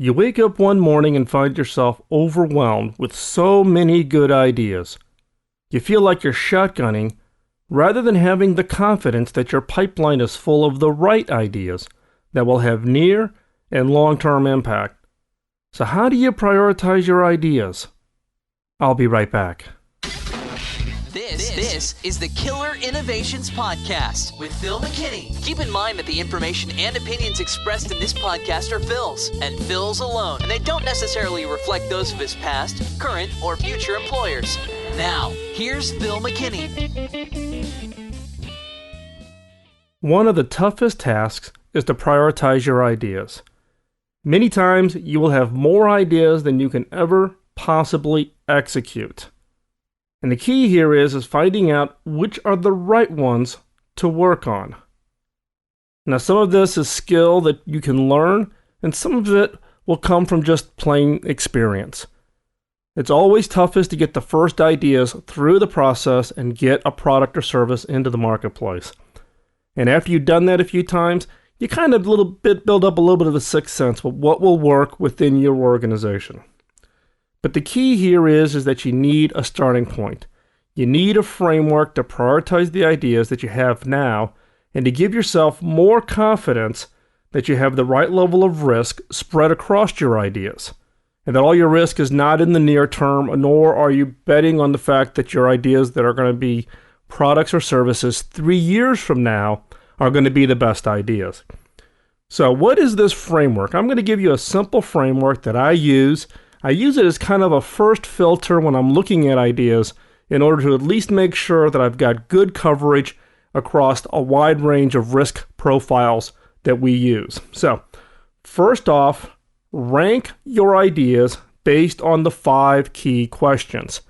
You wake up one morning and find yourself overwhelmed with so many good ideas. You feel like you're shotgunning rather than having the confidence that your pipeline is full of the right ideas that will have near and long-term impact. So how do you prioritize your ideas? I'll be right back. This is the Killer Innovations Podcast with Phil McKinney. Keep in mind that the information and opinions expressed in this podcast are Phil's, and Phil's alone, and they don't necessarily reflect those of his past, current, or future employers. Now, here's Phil McKinney. One of the toughest tasks is to prioritize your ideas. Many times, you will have more ideas than you can ever possibly execute. And the key here is finding out which are the right ones to work on. Now, some of this is skill that you can learn, and some of it will come from just plain experience. It's always toughest to get the first ideas through the process and get a product or service into the marketplace. And after you've done that a few times, you kind of build up a little bit of a sixth sense of what will work within your organization. But the key here is that you need a starting point. You need a framework to prioritize the ideas that you have now and to give yourself more confidence that you have the right level of risk spread across your ideas. And that all your risk is not in the near term, nor are you betting on the fact that your ideas that are going to be products or services 3 years from now are going to be the best ideas. So what is this framework? I'm going to give you a simple framework that I use. I use it as kind of a first filter when I'm looking at ideas in order to at least make sure that I've got good coverage across a wide range of risk profiles that we use. So, first off, rank your ideas based on the 5 key questions.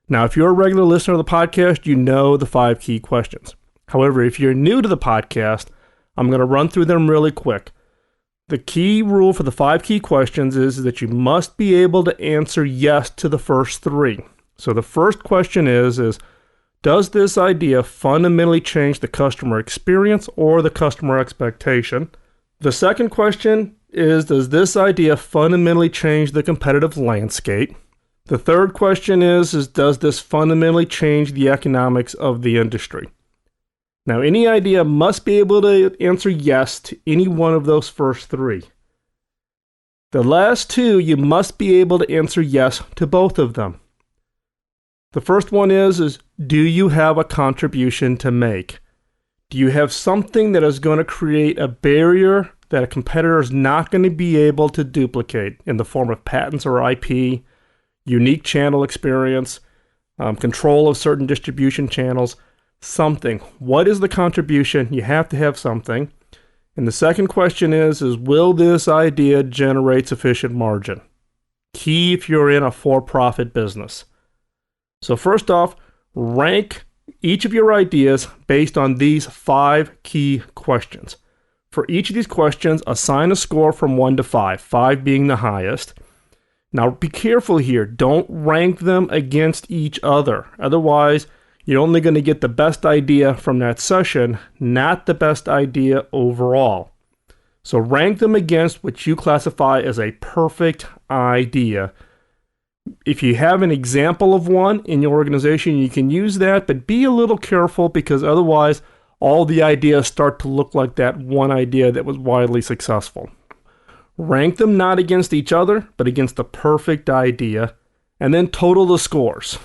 Now, if you're a regular listener of the podcast, you know the 5 key questions. However, if you're new to the podcast, I'm going to run through them really quick. The key rule for the 5 key questions is that you must be able to answer yes to the first 3. So the first question is does this idea fundamentally change the customer experience or the customer expectation? The second question is, does this idea fundamentally change the competitive landscape? The third question is does this fundamentally change the economics of the industry? Now, any idea must be able to answer yes to any one of those first 3. The last 2, you must be able to answer yes to both of them. The first one is do you have a contribution to make? Do you have something that is going to create a barrier that a competitor is not going to be able to duplicate in the form of patents or IP, unique channel experience, control of certain distribution channels? Something. What is the contribution? You have to have something. And the second question is will this idea generate sufficient margin? Key if you're in a for-profit business. So first off, rank each of your ideas based on these 5 key questions. For each of these questions, assign a score from 1 to 5, 5 being the highest. Now be careful here. Don't rank them against each other. Otherwise, you're only going to get the best idea from that session, not the best idea overall. So rank them against what you classify as a perfect idea. If you have an example of one in your organization, you can use that, but be a little careful because otherwise all the ideas start to look like that one idea that was widely successful. Rank them not against each other, but against the perfect idea, and then total the scores.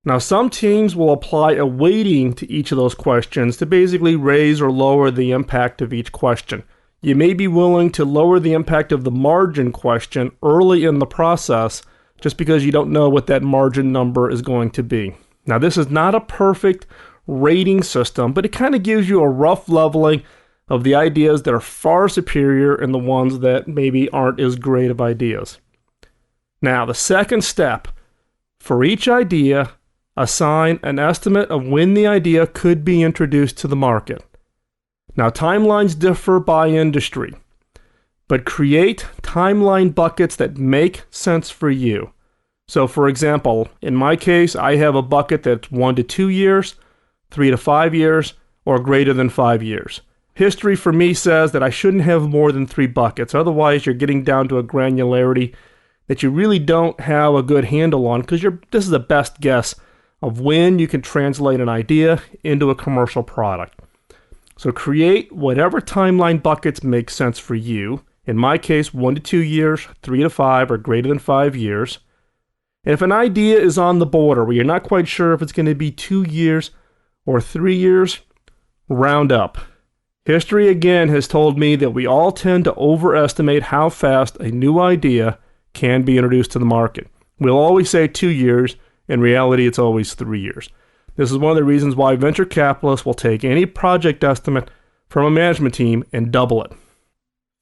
Now, some teams will apply a weighting to each of those questions to basically raise or lower the impact of each question. You may be willing to lower the impact of the margin question early in the process just because you don't know what that margin number is going to be. Now, this is not a perfect rating system, but it kind of gives you a rough leveling of the ideas that are far superior and the ones that maybe aren't as great of ideas. Now, the second step, for each idea, assign an estimate of when the idea could be introduced to the market. Now, timelines differ by industry, but create timeline buckets that make sense for you. So, for example, in my case, I have a bucket that's 1 to 2 years, 3 to 5 years, or greater than 5 years. History for me says that I shouldn't have more than 3 buckets. Otherwise, you're getting down to a granularity that you really don't have a good handle on, because this is the best guess of when you can translate an idea into a commercial product. So create whatever timeline buckets make sense for you. In my case, 1 to 2 years, 3 to 5, or greater than 5 years. And if an idea is on the border where you're not quite sure if it's going to be 2 years or 3 years, round up. History again has told me that we all tend to overestimate how fast a new idea can be introduced to the market. We'll always say 2 years. In reality, it's always 3 years. This is one of the reasons why venture capitalists will take any project estimate from a management team and double it.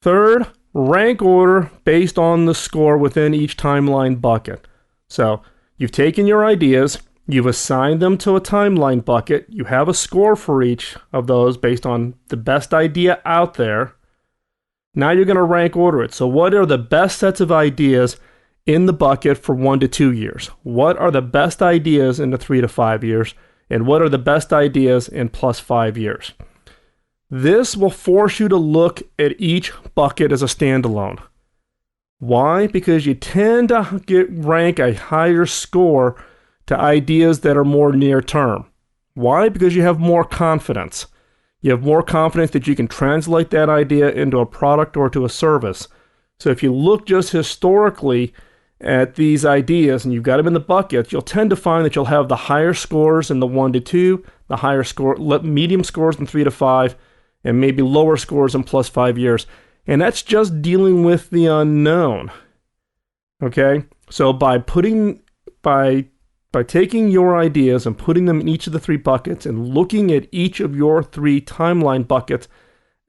Third, rank order based on the score within each timeline bucket. So you've taken your ideas, you've assigned them to a timeline bucket, you have a score for each of those based on the best idea out there. Now you're going to rank order it. So what are the best sets of ideas in the bucket for 1 to 2 years? What are the best ideas in the 3 to 5 years? And what are the best ideas in plus 5 years? This will force you to look at each bucket as a standalone. Why? Because you tend to rank a higher score to ideas that are more near term. Why? Because you have more confidence. You have more confidence that you can translate that idea into a product or to a service. So if you look just historically at these ideas and you've got them in the buckets, you'll tend to find that you'll have the higher scores in the 1 to 2, the higher score, medium scores in 3 to 5, and maybe lower scores in plus 5 years. And that's just dealing with the unknown. Okay? So by taking your ideas and putting them in each of the 3 buckets and looking at each of your 3 timeline buckets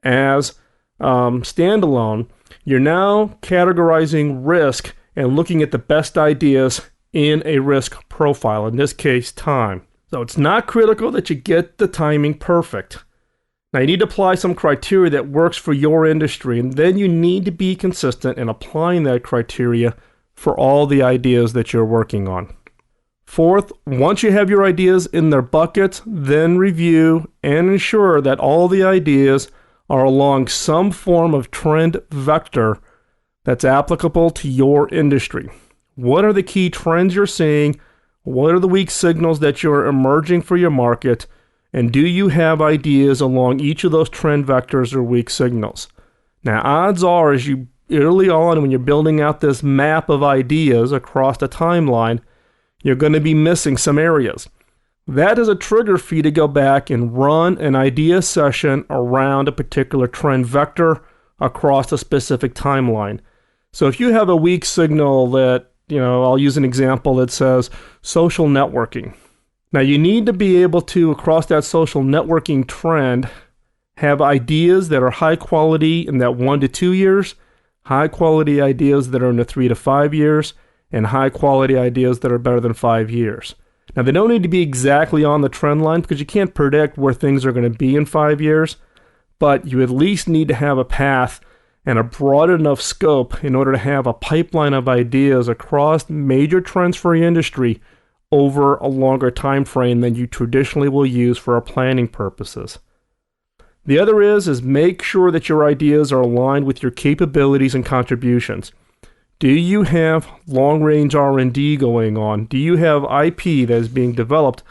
as standalone, you're now categorizing risk and looking at the best ideas in a risk profile, in this case, time. So it's not critical that you get the timing perfect. Now, you need to apply some criteria that works for your industry, and then you need to be consistent in applying that criteria for all the ideas that you're working on. Fourth, once you have your ideas in their buckets, then review and ensure that all the ideas are along some form of trend vector that's applicable to your industry. What are the key trends you're seeing? What are the weak signals that you're emerging for your market? And do you have ideas along each of those trend vectors or weak signals? Now, odds are, as you early on when you're building out this map of ideas across the timeline, you're going to be missing some areas. That is a trigger for you to go back and run an idea session around a particular trend vector across a specific timeline. So if you have a weak signal that, I'll use an example that says social networking. Now, you need to be able to, across that social networking trend, have ideas that are high quality in that 1 to 2 years, high quality ideas that are in the 3 to 5 years, and high quality ideas that are better than 5 years. Now, they don't need to be exactly on the trend line because you can't predict where things are going to be in 5 years, but you at least need to have a path and a broad enough scope in order to have a pipeline of ideas across major trends for your industry over a longer time frame than you traditionally will use for our planning purposes. The other is make sure that your ideas are aligned with your capabilities and contributions. Do you have long-range R&D going on? Do you have IP that is being developed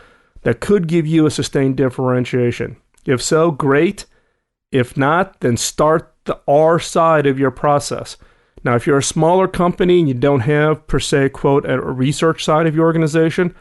that could give you a sustained differentiation? If so, great. If not, then start the R side of your process. Now, if you're a smaller company and you don't have, per se, quote, a research side of your organization,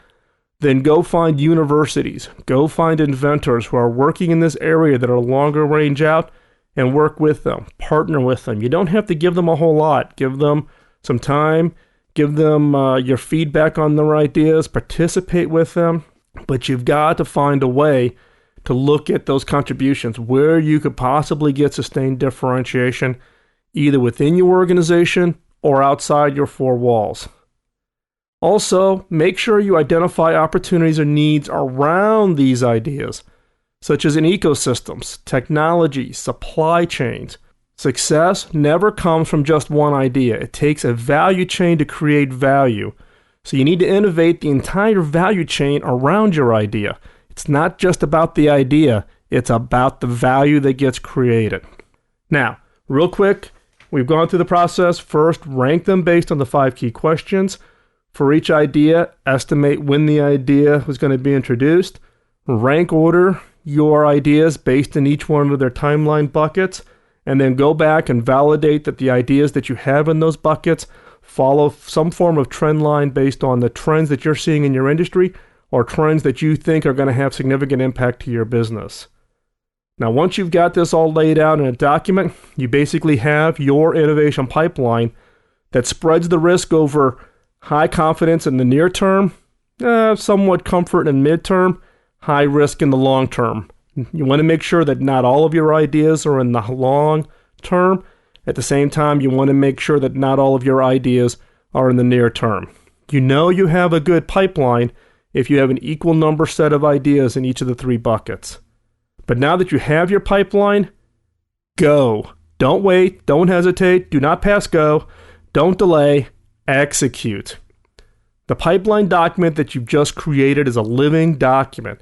then go find universities, go find inventors who are working in this area that are longer range out and work with them, partner with them. You don't have to give them a whole lot. Give them some time, give them your feedback on their ideas, participate with them, but you've got to find a way to look at those contributions where you could possibly get sustained differentiation either within your organization or outside your 4 walls. Also, make sure you identify opportunities or needs around these ideas, such as in ecosystems, technology, supply chains. Success never comes from just one idea. It takes a value chain to create value. So you need to innovate the entire value chain around your idea. It's not just about the idea. It's about the value that gets created. Now, real quick, we've gone through the process. First, rank them based on the 5 key questions. For each idea, estimate when the idea was going to be introduced. Rank order your ideas based on each one of their timeline buckets, and then go back and validate that the ideas that you have in those buckets follow some form of trend line based on the trends that you're seeing in your industry or trends that you think are going to have significant impact to your business. Now, once you've got this all laid out in a document, you basically have your innovation pipeline that spreads the risk over high confidence in the near term, somewhat comfort in midterm, high risk in the long term. You want to make sure that not all of your ideas are in the long term. At the same time, you want to make sure that not all of your ideas are in the near term. You know you have a good pipeline if you have an equal number set of ideas in each of the 3 buckets. But now that you have your pipeline, go. Don't wait. Don't hesitate. Do not pass go. Don't delay. Execute. The pipeline document that you've just created is a living document.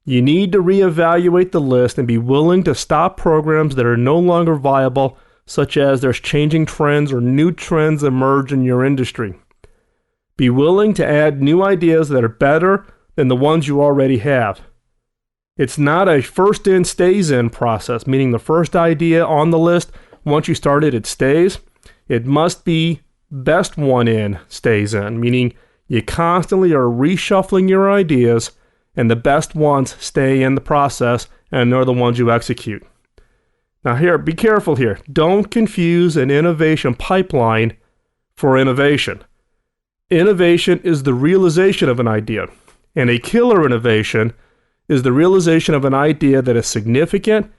You need to reevaluate the list and be willing to stop programs that are no longer viable, such as there's changing trends or new trends emerge in your industry. Be willing to add new ideas that are better than the ones you already have. It's not a first in, stays in process, meaning the first idea on the list, once you start it, it stays. It must be best one in, stays in, meaning you constantly are reshuffling your ideas and the best ones stay in the process and they're the ones you execute. Now here, be careful here. Don't confuse an innovation pipeline for innovation. Innovation is the realization of an idea, and a killer innovation is the realization of an idea that is significant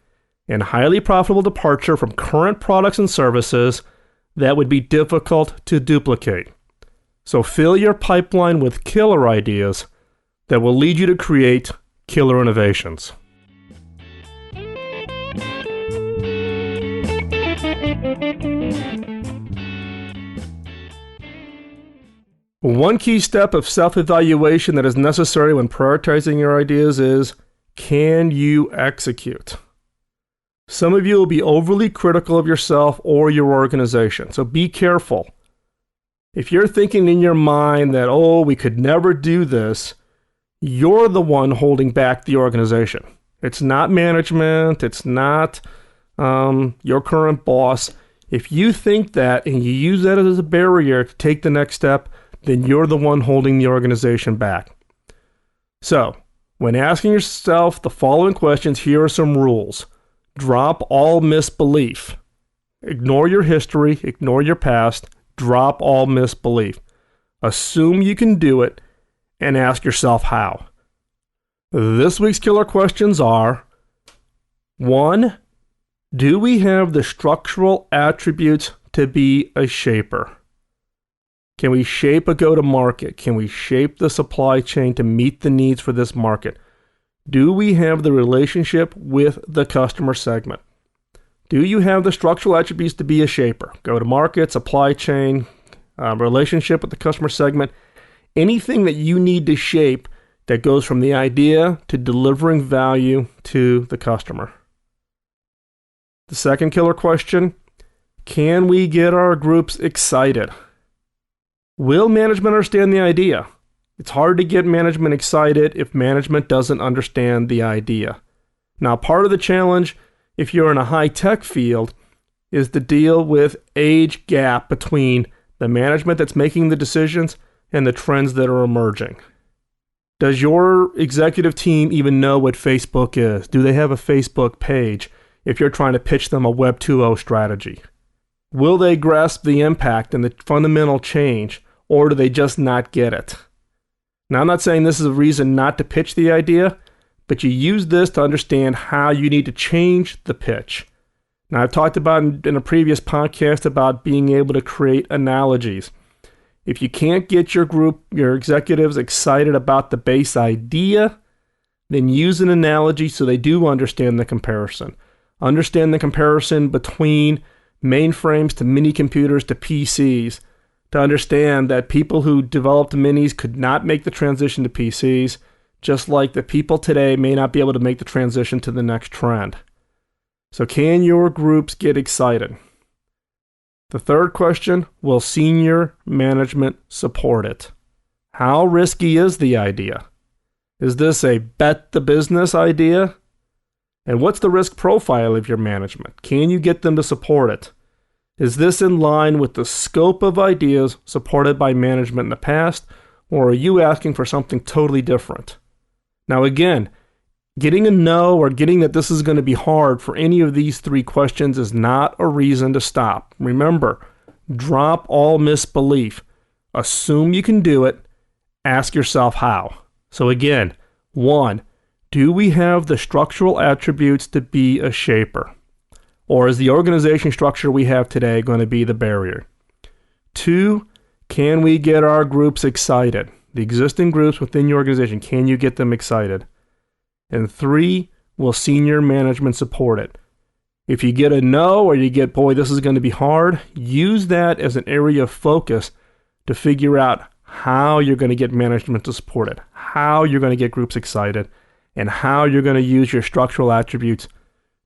and highly profitable departure from current products and services that would be difficult to duplicate. So fill your pipeline with killer ideas that will lead you to create killer innovations. One key step of self-evaluation that is necessary when prioritizing your ideas is, can you execute? Some of you will be overly critical of yourself or your organization, so be careful. If you're thinking in your mind that, we could never do this, you're the one holding back the organization. It's not management. It's not your current boss. If you think that and you use that as a barrier to take the next step, then you're the one holding the organization back. So, when asking yourself the following questions, here are some rules. Drop all misbelief. Ignore your history. Ignore your past. Drop all misbelief. Assume you can do it and ask yourself how. This week's killer questions are: 1. Do we have the structural attributes to be a shaper? Can we shape a go-to-market? Can we shape the supply chain to meet the needs for this market? Do we have the relationship with the customer segment? Do you have the structural attributes to be a shaper? Go-to-market, supply chain, relationship with the customer segment. Anything that you need to shape that goes from the idea to delivering value to the customer. The second killer question: can we get our groups excited? Will management understand the idea? It's hard to get management excited if management doesn't understand the idea. Now, part of the challenge, if you're in a high-tech field, is to deal with age gap between the management that's making the decisions and the trends that are emerging. Does your executive team even know what Facebook is? Do they have a Facebook page if you're trying to pitch them a Web 2.0 strategy? Will they grasp the impact and the fundamental change, or do they just not get it? Now, I'm not saying this is a reason not to pitch the idea, but you use this to understand how you need to change the pitch. Now, I've talked about in a previous podcast about being able to create analogies. If you can't get your group, your executives excited about the base idea, then use an analogy so they do understand the comparison. Understand the comparison between mainframes to mini computers to PCs, to understand that people who developed minis could not make the transition to PCs. just like the people today may not be able to make the transition to the next trend. So can your groups get excited? The third question, will senior management support it? How risky is the idea? Is this a bet the business idea? And what's the risk profile of your management? Can you get them to support it? Is this in line with the scope of ideas supported by management in the past, or are you asking for something totally different? Now again, getting a no or getting that this is going to be hard for any of these three questions is not a reason to stop. Remember, drop all misbelief. Assume you can do it. Ask yourself how. So again, 1, do we have the structural attributes to be a shaper? Or is the organization structure we have today going to be the barrier? 2, can we get our groups excited? The existing groups within your organization, can you get them excited? And 3, will senior management support it? If you get a no or you get, boy, this is going to be hard, use that as an area of focus to figure out how you're going to get management to support it, how you're going to get groups excited, and how you're going to use your structural attributes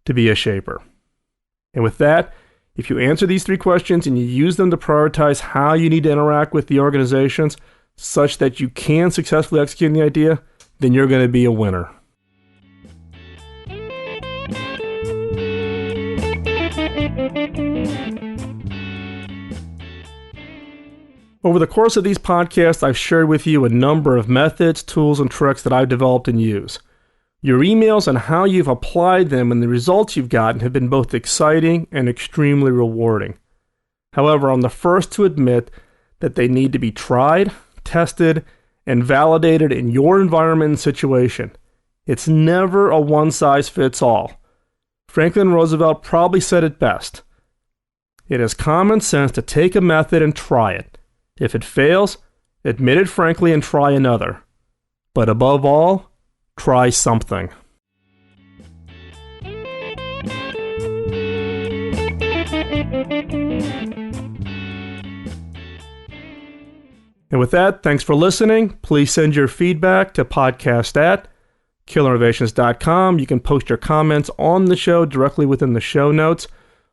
to be a shaper. And with that, if you answer these 3 questions and you use them to prioritize how you need to interact with the organizations such that you can successfully execute the idea, then you're going to be a winner. Over the course of these podcasts, I've shared with you a number of methods, tools, and tricks that I've developed and use. Your emails and how you've applied them and the results you've gotten have been both exciting and extremely rewarding. However, I'm the first to admit that they need to be tried, tested, and validated in your environment and situation. It's never a one-size-fits-all. Franklin Roosevelt probably said it best. It is common sense to take a method and try it. If it fails, admit it frankly and try another. But above all, try something. And with that, thanks for listening. Please send your feedback to podcast@killerinnovations.com. You can post your comments on the show directly within the show notes.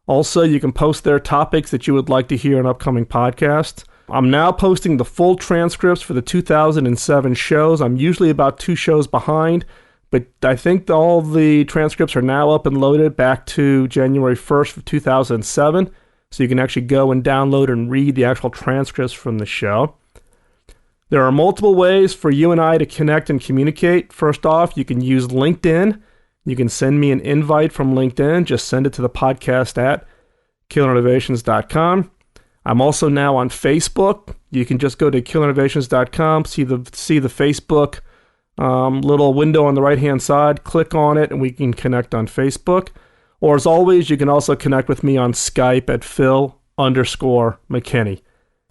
Also, you can post their topics that you would like to hear in upcoming podcasts. I'm now posting the full transcripts for the 2007 shows. I'm usually about 2 shows behind, but I think all the transcripts are now up and loaded back to January 1st of 2007, so you can actually go and download and read the actual transcripts from the show. There are multiple ways for you and I to connect and communicate. First off, you can use LinkedIn. You can send me an invite from LinkedIn. Just send it to the podcast@killerinnovations.com. I'm also now on Facebook. You can just go to killerinnovations.com, see the Facebook little window on the right-hand side, click on it, and we can connect on Facebook. Or as always, you can also connect with me on Skype at Phil_McKinney.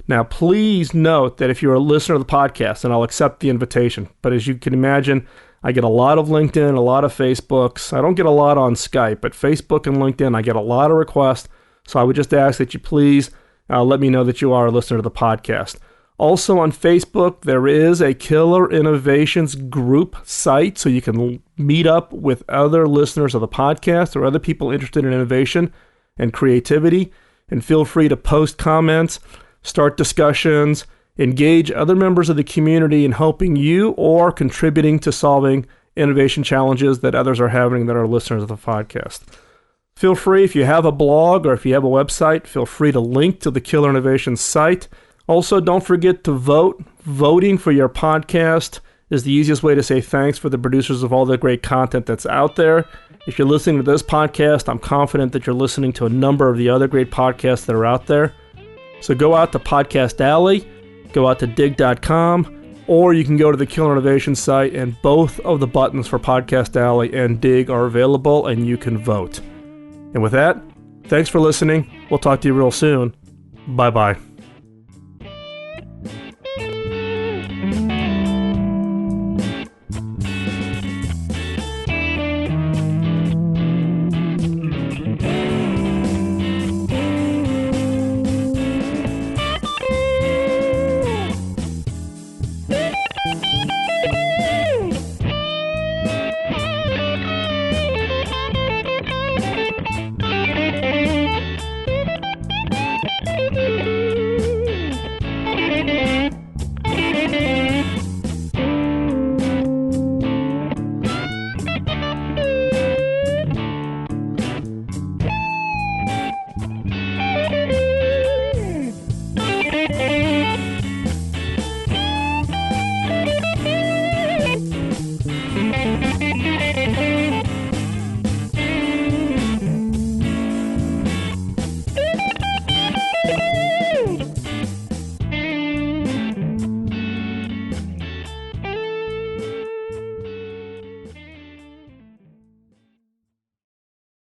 Now, please note that if you're a listener of the podcast, and I'll accept the invitation, but as you can imagine, I get a lot of LinkedIn, a lot of Facebooks. I don't get a lot on Skype, but Facebook and LinkedIn, I get a lot of requests. So I would just ask that you please let me know that you are a listener to the podcast. Also on Facebook, there is a Killer Innovations group site, so you can meet up with other listeners of the podcast or other people interested in innovation and creativity. And feel free to post comments, start discussions, engage other members of the community in helping you or contributing to solving innovation challenges that others are having that are listeners of the podcast. Feel free, if you have a blog or if you have a website, feel free to link to the Killer Innovations site. Also, don't forget to vote. Voting for your podcast is the easiest way to say thanks for the producers of all the great content that's out there. If you're listening to this podcast, I'm confident that you're listening to a number of the other great podcasts that are out there. So go out to Podcast Alley, go out to dig.com, or you can go to the Killer Innovations site, and both of the buttons for Podcast Alley and Dig are available, and you can vote. And with that, thanks for listening. We'll talk to you real soon. Bye-bye.